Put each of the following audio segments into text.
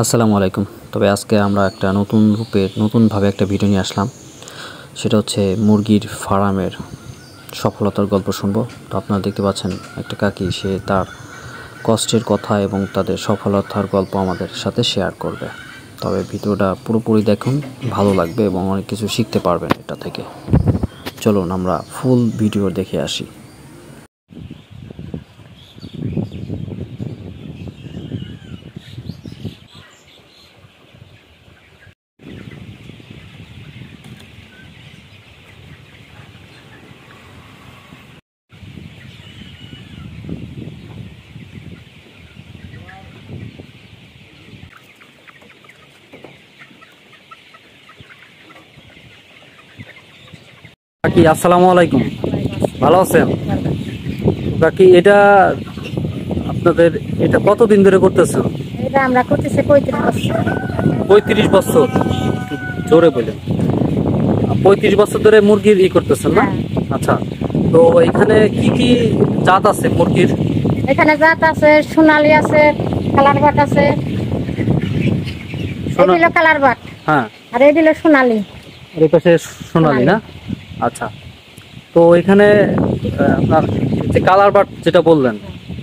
আসসালামু আলাইকুম। তবে আজকে আমরা একটা নতুনভাবে একটা ভিডিও নিয়ে আসলাম। সেটা হচ্ছে মুরগির ফার্মের সফলতার গল্প শুনবো। তো আপনারা দেখতে পাচ্ছেন একটা কাকি, সে তার কষ্টের কথা এবং তাদের সফলতার গল্প আমাদের সাথে শেয়ার করবে। তবে ভিডিওটা পুরোপুরি দেখুন, ভালো লাগবে এবং অনেক কিছু শিখতে পারবেন এটা থেকে। চলুন আমরা ফুল ভিডিও দেখে আসি। কাকি আসসালামু আলাইকুম, ভালো আছেন? কাকি এটা আপনাদের এটা কতদিন ধরে করতেছেন? এটা আমরা করতেছি 35 বছর। 35 বছর? জোরে বলেন। 35 বছর ধরে মুরগির করতেছেন না? আচ্ছা, তো এখানে কি কি জাত আছে মুরগির? এখানে জাত আছে, সোনালী আছে, কালার বাট আছে। এই দিলো কালার বাট, হ্যাঁ, আর এই দিলো সোনালী। আর এই পাশে সোনালী না? আচ্ছা, তো এখানে আপনার যে কালার বাট যেটা বললেন,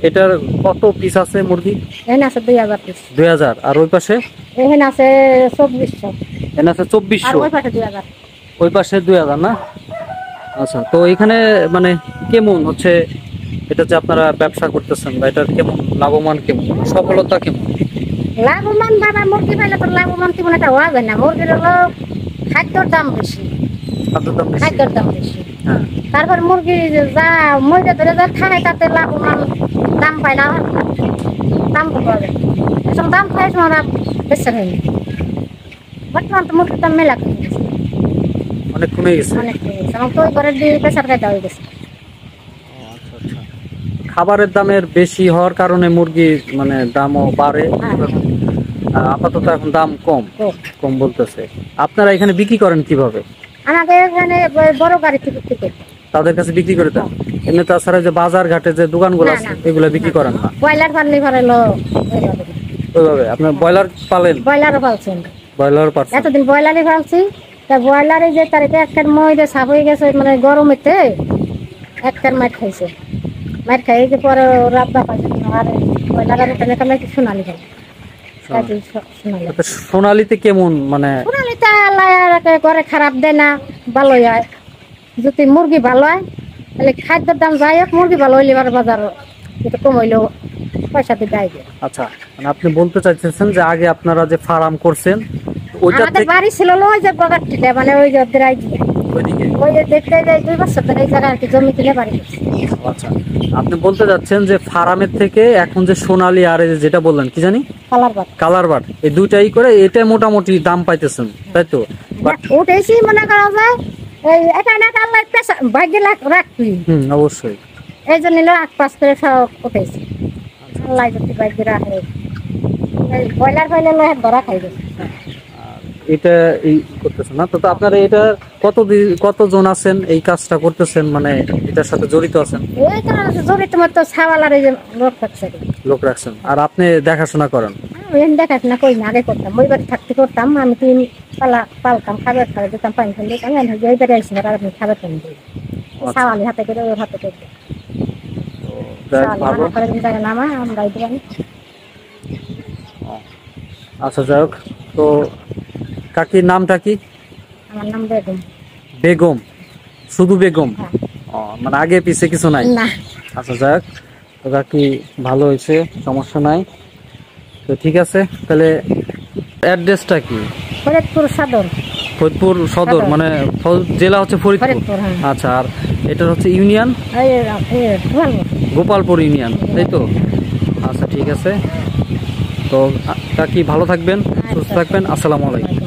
এটার কত পিস আছে মুরগি? এখানে আছে 2000 পিস। 2000। আর ওই পাশে? এখানে আছে 2400। এখানে আছে 2400। ওই পাশে 2000। ওই পাশে 2000 না? আচ্ছা, তো এখানে মানে কেমন হচ্ছে এটা যে আপনারা ব্যবসা করতেছেন, বা এটার কেমন লাভবান, কেমন সফলতা কেমন? লাভবান বাবা, মুরগি পাইলে তো লাভবান তেমন একটা হবে না। মুরগির হলো খাদ্যর দাম বেশি। খাদ্যর দাম বেশি। হ্যাঁ। তারপর মুরগি যা মুরগি ধরে যা খায় তাতে লাভবান দাম পায় না। দাম কত হবে? এসব দাম খায় আমরা বেশি হয়নি। বর্তমান তো মুরগির দাম মেলা কমে গেছে, অনেক কমে গেছে। অনেক কমে গেছে। আমার তো ওই ঘরের দিয়ে প্রেসার খাইতে হয়ে গেছে। খাবারের দামের বেশি হওয়ার কারণে মুরগির মানে দামও বাড়ে। আপাতত এখন দাম কম কম বলতেছে। আপনারা এখানে বিক্রি করেন কিভাবে? আমাদের এখানে বড় গাড়ি থেকে বিক্রি করি। তাদের কাছে বিক্রি করে দেন? এমনি তাছাড়া যে বাজার ঘাটে যে দোকানগুলো আছে এগুলো বিক্রি করেন না? ব্রয়লার ফার্মি ভরালো ওইভাবে আপনার ব্রয়লার পালেন? ব্রয়লারও পালছেন। ব্রয়লার পালছেন? এতদিন ব্রয়লারই পালছি। তা ব্রয়লারে যে তারিখে একটার ময়দা সাফ হয়ে গেছে, মানে গরমেতে একটার মাঠ খাইছে। মাঠ খাই যে পরে রাব্বা পাইছে। আর ব্রয়লারের এখানে সোনালি খাই। সোনালিতে কেমন মানে? সোনালিতে আল্লাহ করে খারাপ দেয় না, ভালোই হয়। যদি মুরগি ভালো হয় তাহলে খাদ্যের দাম যাই হোক, মুরগি ভালো হইলে এবার বাজার একটু কম হইলেও পয়সা দিতে আইবে। আচ্ছা, মানে আপনি বলতে চাইছেন যে আগে আপনারা যে ফার্ম করছেন আমাদের বাড়ি ছিল ওই যে বগারটিতে, মানে ওই যে ওইদিকে ওই যে দেখতে যাই 2 বছর ধরে এই জায়গায় আর কি জমি কিনে বাড়ি করছি। আচ্ছা, আপনি বলতে যাচ্ছেন যে ফার্মের থেকে এখন যে সোনালী আর যেটা বললেন কি জানি কালার বাট, এই দুইটাই করে এটা মোটামুটি দাম পাইতেছেন, তাই তো? উঠেছি মনে করা যায় এই এটা না আল্লাহ ভাগ্যে রাখবি। অবশ্যই। এই জন্য 8-5 করে সব উঠেছি। আল্লাহ যদি ভাগ্যে রাখে। ব্রয়লার পাইলে ধরা খাই গেছে। এটা এই করতেছেন না তো? আপনারা এটা কতজন আছেন এই কাজটা করতেছেন, মানে এটার সাথে জড়িত আছেন? এই কারণে জড়িত মতো ছাওয়ালার এই যে লোক রাখছেন, আর আপনি দেখাশোনা করেন? আমি দেখাশোনা করি না, আগে করতাম। ওই বাড়ি থাকতে করতাম। আমি 3 পালতাম, খাবার দিতাম, পানি ফেলে দিতাম। ওই বাড়ি আসছি আর আপনি খাবার ফেলে দিই। ছাওয়ালি হাতে করে ওর হাতে করে নামা আমরা দিলাম। আচ্ছা, যাই হোক। তো কাকির নামটা কি? আমার নাম বেগম। বেগম? শুধু বেগম? মানে আগে পিছে কিছু নাই? না। আচ্ছা, যাই হোক। তো কাকি ভালো হয়েছে, সমস্যা নাই। তো ঠিক আছে, তাহলে অ্যাড্রেসটা কি? ফরিদপুর সদর। ফরিদপুর সদর মানে জেলা হচ্ছে ফরিদপুর। আচ্ছা, আর এটা হচ্ছে ইউনিয়ন গোপালপুর ইউনিয়ন, তাই তো? আচ্ছা, ঠিক আছে। তো কাকি ভালো থাকবেন, সুস্থ থাকবেন। আসসালামু আলাইকুম।